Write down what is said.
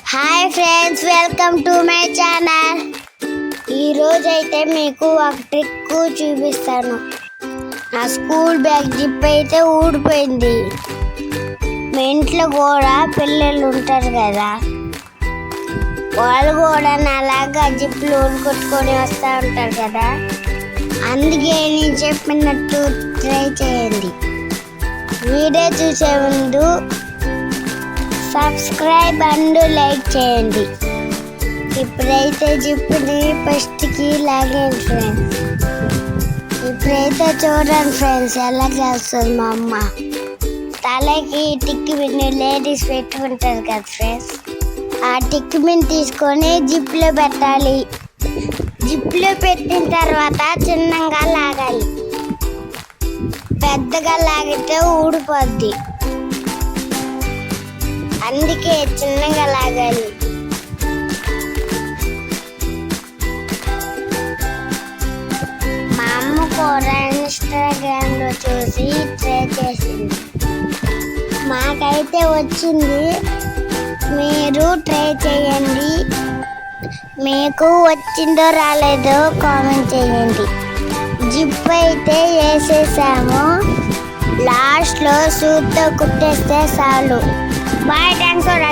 Hi friends, welcome to my channel. ఈరోజు అయితే మీకు ఒక ట్రిక్ చూపిస్తాను. నా స్కూల్ బ్యాగ్ జిప్ అయితే ఊడిపోయింది. మీ ఇంట్లో కూడా పిల్లలు ఉంటారు కదా, వాళ్ళు కూడా అలాగా జిప్లు ఊరుకొట్టుకొని వస్తూ ఉంటారు కదా. అందుకే నేను చెప్పినట్టు ట్రై చేయండి. వీడియో చూసే ముందు సబ్స్క్రైబ్ అండ్ లైక్ చేయండి. ఇప్పుడైతే జిప్పుని ఫస్ట్కి లాగేయండి ఫ్రెండ్స్. ఇప్పుడైతే చూడండి ఫ్రెండ్స్ ఎలా చేస్తుంది మా అమ్మ. తలకి టిక్కి బిన్ని లేడీస్ పెట్టుకుంటారు కదా ఫ్రెండ్స్, ఆ టిక్కి బిన్ని తీసుకొని జిప్లో పెట్టాలి. జిప్లో పెట్టిన తర్వాత చిన్నగా లాగాలి. పెద్దగా లాగితే ఊడిపోద్ది, అందుకే చిన్నగా లాగాలి. మా అమ్మ కూడా ఇన్స్టాగ్రామ్లో చూసి ట్రై చేసింది. మాకైతే వచ్చింది, మీరు ట్రై చేయండి. మీకు వచ్చిందో రాలేదో కామెంట్ చేయండి. జిప్ అయితే వేసేసాము, లాస్ట్లో సూత్తో కుట్టేస్తే చాలు. Bye, thanks for